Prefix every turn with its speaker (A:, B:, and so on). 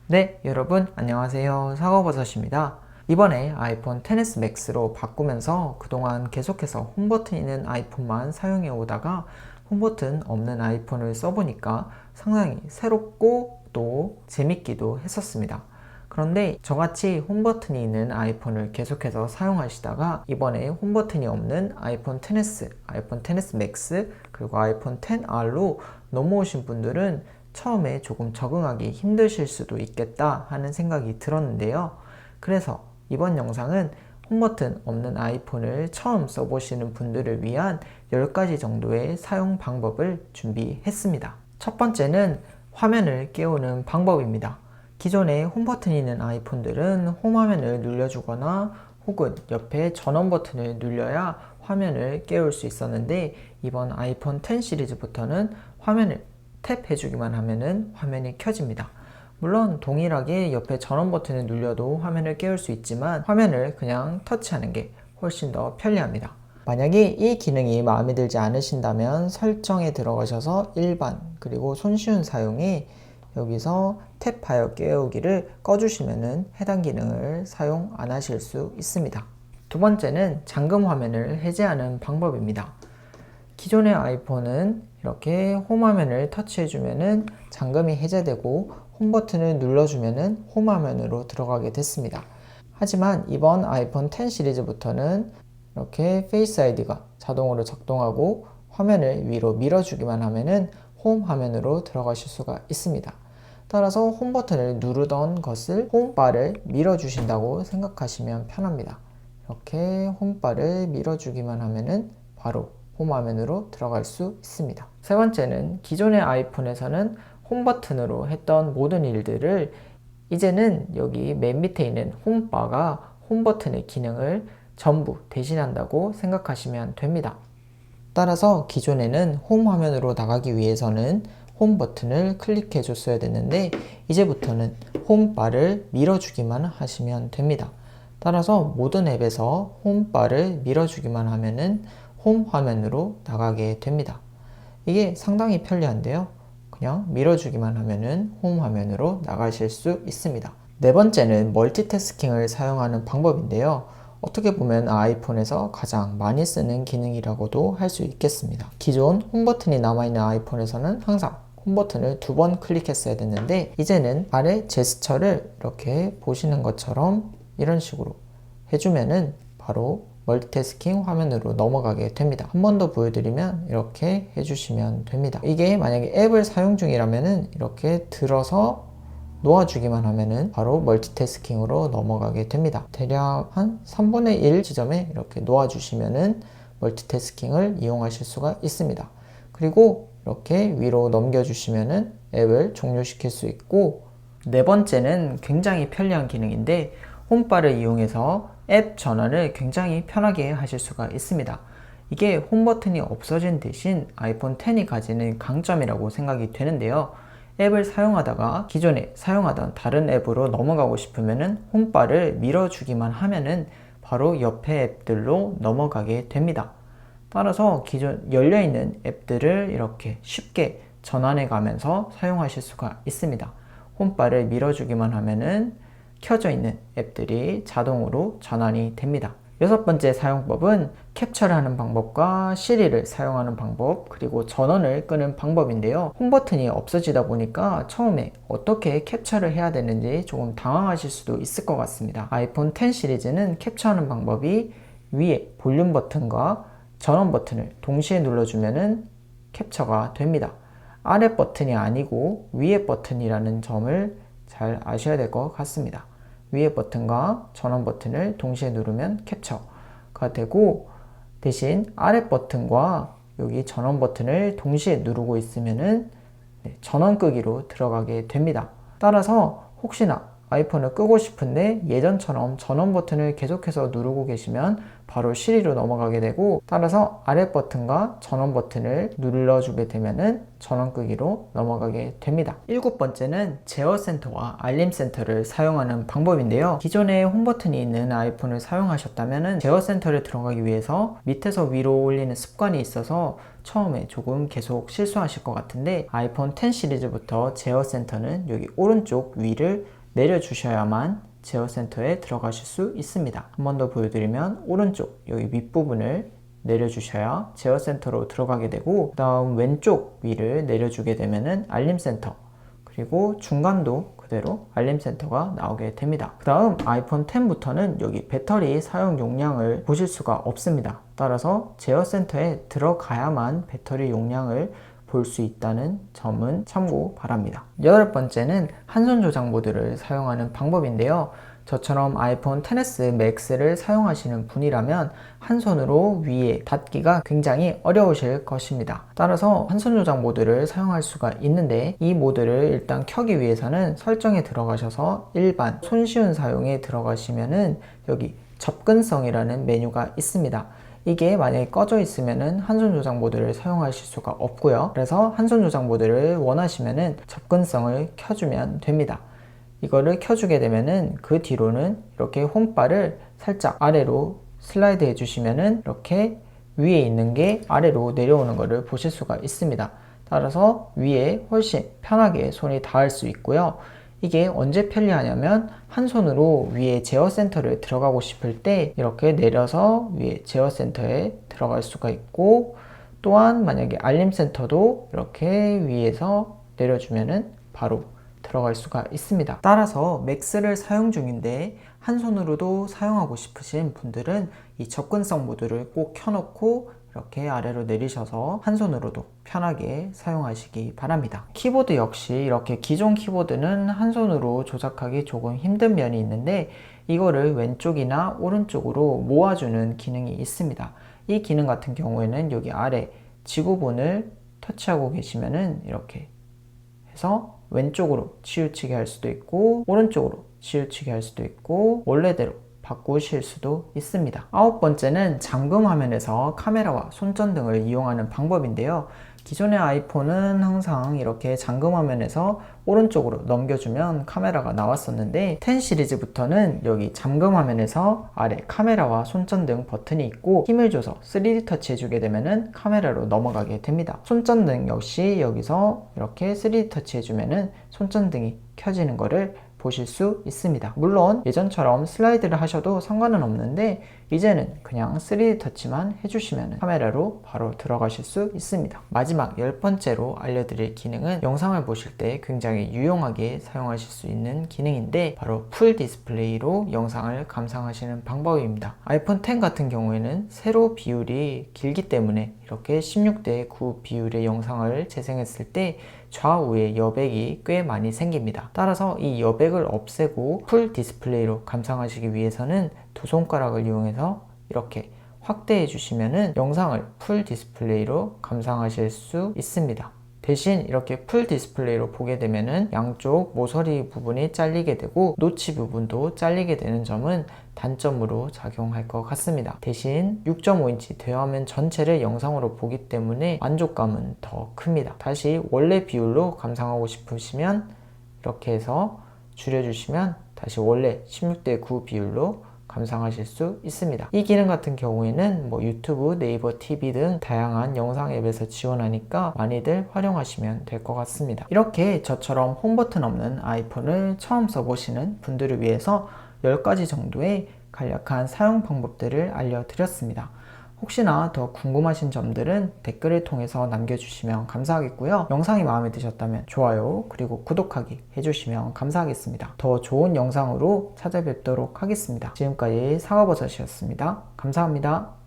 A: 네, 여러분 안녕하세요. 사과버섯입니다. 이번에 아이폰 XS Max로 바꾸면서 그동안 계속해서 홈버튼 있는 아이폰만 사용해 오다가 홈버튼 없는 아이폰을 써보니까 상당히 새롭고 또 재밌기도 했었습니다. 그런데 저같이 홈버튼이 있는 아이폰을 계속해서 사용하시다가 이번에 홈버튼이 없는 아이폰 XS, 아이폰 XS Max, 그리고 아이폰 XR로 넘어오신 분들은 처음에 조금 적응하기 힘드실 수도 있겠다 하는 생각이 들었는데요. 그래서 이번 영상은 홈버튼 없는 아이폰을 처음 써보시는 분들을 위한 10가지 정도의 사용 방법을 준비했습니다. 첫 번째는 화면을 깨우는 방법입니다. 기존에 홈버튼이 있는 아이폰들은 홈화면을 눌러주거나 혹은 옆에 전원 버튼을 눌러야 화면을 깨울 수 있었는데 이번 아이폰 X 시리즈부터는 화면을 탭해주기만 하면은 화면이 켜집니다. 물론 동일하게 옆에 전원 버튼을 눌려도 화면을 깨울 수 있지만 화면을 그냥 터치하는 게 훨씬 더 편리합니다. 만약에 이 기능이 마음에 들지 않으신다면 설정에 들어가셔서 일반 그리고 손쉬운 사용에 여기서 탭하여 깨우기를 꺼주시면 해당 기능을 사용 안 하실 수 있습니다. 두 번째는 잠금 화면을 해제하는 방법입니다. 기존의 아이폰은 이렇게 홈화면을 터치해주면 잠금이 해제되고 홈 버튼을 눌러주면 홈화면으로 들어가게 됐습니다. 하지만 이번 아이폰 X 시리즈부터는 이렇게 페이스 아이디가 자동으로 작동하고 화면을 위로 밀어주기만 하면 홈 화면으로 들어가실 수가 있습니다. 따라서 홈 버튼을 누르던 것을 홈바를 밀어주신다고 생각하시면 편합니다. 이렇게 홈바를 밀어주기만 하면 바로 홈 화면으로 들어갈 수 있습니다. 세 번째는 기존의 아이폰에서는 홈 버튼으로 했던 모든 일들을 이제는 여기 맨 밑에 있는 홈바가 홈 버튼의 기능을 전부 대신한다고 생각하시면 됩니다. 따라서 기존에는 홈 화면으로 나가기 위해서는 홈 버튼을 클릭해 줬어야 됐는데 이제부터는 홈바를 밀어주기만 하시면 됩니다. 따라서 모든 앱에서 홈바를 밀어주기만 하면은 홈 화면으로 나가게 됩니다. 이게 상당히 편리한데요. 그냥 밀어주기만 하면은 홈 화면으로 나가실 수 있습니다. 네 번째는 멀티태스킹을 사용하는 방법인데요. 어떻게 보면 아이폰에서 가장 많이 쓰는 기능이라고도 할 수 있겠습니다. 기존 홈 버튼이 남아있는 아이폰에서는 항상 홈 버튼을 2번 클릭했어야 됐는데 이제는 아래 제스처를 이렇게 보시는 것처럼 이런 식으로 해주면은 바로 멀티태스킹 화면으로 넘어가게 됩니다. 한 번 더 보여드리면 이렇게 해주시면 됩니다. 이게 만약에 앱을 사용 중이라면은 이렇게 들어서 놓아주기만 하면은 바로 멀티태스킹으로 넘어가게 됩니다. 대략 한 3분의 1 지점에 이렇게 놓아주시면은 멀티태스킹을 이용하실 수가 있습니다. 그리고 이렇게 위로 넘겨주시면은 앱을 종료시킬 수 있고 네 번째는 굉장히 편리한 기능인데 홈바를 이용해서 앱 전환을 굉장히 편하게 하실 수가 있습니다. 이게 홈 버튼이 없어진 대신 아이폰 X이 가지는 강점이라고 생각이 되는데요. 앱을 사용하다가 기존에 사용하던 다른 앱으로 넘어가고 싶으면 홈바를 밀어주기만 하면은 바로 옆에 앱들로 넘어가게 됩니다. 따라서 기존 열려있는 앱들을 이렇게 쉽게 전환해 가면서 사용하실 수가 있습니다. 홈바를 밀어주기만 하면은 켜져 있는 앱들이 자동으로 전환이 됩니다. 여섯 번째 사용법은 캡처를 하는 방법과 시리를 사용하는 방법 그리고 전원을 끄는 방법인데요. 홈 버튼이 없어지다 보니까 처음에 어떻게 캡처를 해야 되는지 조금 당황하실 수도 있을 것 같습니다. 아이폰 X 시리즈는 캡처하는 방법이 위에 볼륨 버튼과 전원 버튼을 동시에 눌러주면 캡처가 됩니다. 아래 버튼이 아니고 위에 버튼이라는 점을 잘 아셔야 될 것 같습니다. 위에 버튼과 전원 버튼을 동시에 누르면 캡처가 되고 대신 아래 버튼과 여기 전원 버튼을 동시에 누르고 있으면은 전원 끄기로 들어가게 됩니다. 따라서 혹시나 아이폰을 끄고 싶은데 예전처럼 전원 버튼을 계속해서 누르고 계시면 바로 시리로 넘어가게 되고 따라서 아래 버튼과 전원 버튼을 눌러주게 되면은 전원 끄기로 넘어가게 됩니다. 일곱 번째는 제어 센터와 알림 센터를 사용하는 방법인데요. 기존에 홈 버튼이 있는 아이폰을 사용하셨다면은 제어 센터를 들어가기 위해서 밑에서 위로 올리는 습관이 있어서 처음에 조금 계속 실수하실 것 같은데, 아이폰 10 시리즈부터 제어 센터는 여기 오른쪽 위를 내려주셔야만 제어 센터에 들어가실 수 있습니다. 한 번 더 보여드리면 오른쪽 여기 윗부분을 내려주셔야 제어 센터로 들어가게 되고, 그 다음 왼쪽 위를 내려주게 되면은 알림 센터, 그리고 중간도 그대로 알림 센터가 나오게 됩니다. 그 다음 아이폰 10부터는 여기 배터리 사용 용량을 보실 수가 없습니다. 따라서 제어 센터에 들어가야만 배터리 용량을 볼 수 있다는 점은 참고 바랍니다. 여덟 번째는 한손 조작 모드를 사용하는 방법인데요. 저처럼 아이폰 XS 맥스를 사용하시는 분이라면 한 손으로 위에 닿기가 굉장히 어려우실 것입니다. 따라서 한 손 조작 모드를 사용할 수가 있는데, 이 모드를 일단 켜기 위해서는 설정에 들어가셔서 일반 손쉬운 사용에 들어가시면은 여기 접근성이라는 메뉴가 있습니다. 이게 만약에 꺼져 있으면은 한손 조작 모드를 사용하실 수가 없고요. 그래서 한손 조작 모드를 원하시면은 접근성을 켜주면 됩니다. 이거를 켜주게 되면은 그 뒤로는 이렇게 홈바를 살짝 아래로 슬라이드 해주시면은 이렇게 위에 있는 게 아래로 내려오는 것을 보실 수가 있습니다. 따라서 위에 훨씬 편하게 손이 닿을 수 있고요. 이게 언제 편리하냐면 한 손으로 위에 제어 센터를 들어가고 싶을 때 이렇게 내려서 위에 제어 센터에 들어갈 수가 있고, 또한 만약에 알림 센터도 이렇게 위에서 내려주면은 바로 들어갈 수가 있습니다. 따라서 맥스를 사용 중인데 한 손으로도 사용하고 싶으신 분들은 이 접근성 모드를 꼭 켜놓고 이렇게 아래로 내리셔서 한 손으로도 편하게 사용하시기 바랍니다. 키보드 역시 이렇게 기존 키보드는 한 손으로 조작하기 조금 힘든 면이 있는데, 이거를 왼쪽이나 오른쪽으로 모아주는 기능이 있습니다. 이 기능 같은 경우에는 여기 아래 지구본을 터치하고 계시면은 이렇게 해서 왼쪽으로 치우치게 할 수도 있고 오른쪽으로 치우치게 할 수도 있고 원래대로 바꾸실 수도 있습니다. 아홉 번째는 잠금 화면에서 카메라와 손전등을 이용하는 방법인데요. 기존의 아이폰은 항상 이렇게 잠금 화면에서 오른쪽으로 넘겨주면 카메라가 나왔었는데, 10 시리즈부터는 여기 잠금 화면에서 아래 카메라와 손전등 버튼이 있고 힘을 줘서 3D 터치 해주게 되면은 카메라로 넘어가게 됩니다. 손전등 역시 여기서 이렇게 3D 터치 해주면은 손전등이 켜지는 거를 보실 수 있습니다. 물론 예전처럼 슬라이드를 하셔도 상관은 없는데, 이제는 그냥 3D 터치만 해주시면 카메라로 바로 들어가실 수 있습니다. 마지막 10번째로 알려드릴 기능은 영상을 보실 때 굉장히 유용하게 사용하실 수 있는 기능인데, 바로 풀 디스플레이로 영상을 감상하시는 방법입니다. 아이폰 10 같은 경우에는 세로 비율이 길기 때문에 이렇게 16대 9 비율의 영상을 재생했을 때 좌우에 여백이 꽤 많이 생깁니다. 따라서 이 여백을 없애고 풀 디스플레이로 감상하시기 위해서는 두 손가락을 이용해서 이렇게 확대해 주시면은 영상을 풀 디스플레이로 감상하실 수 있습니다. 대신 이렇게 풀 디스플레이로 보게 되면은 양쪽 모서리 부분이 잘리게 되고 노치 부분도 잘리게 되는 점은 단점으로 작용할 것 같습니다. 대신 6.5인치 대화면 전체를 영상으로 보기 때문에 만족감은 더 큽니다. 다시 원래 비율로 감상하고 싶으시면 이렇게 해서 줄여주시면 다시 원래 16대 9 비율로 감상하실 수 있습니다. 이 기능 같은 경우에는 유튜브, 네이버 TV 등 다양한 영상 앱에서 지원하니까 많이들 활용하시면 될 것 같습니다. 이렇게 저처럼 홈 버튼 없는 아이폰을 처음 써보시는 분들을 위해서 10가지 정도의 간략한 사용 방법들을 알려드렸습니다. 혹시나 더 궁금하신 점들은 댓글을 통해서 남겨주시면 감사하겠고요. 영상이 마음에 드셨다면 좋아요 그리고 구독하기 해주시면 감사하겠습니다. 더 좋은 영상으로 찾아뵙도록 하겠습니다. 지금까지 사과버섯이었습니다. 감사합니다.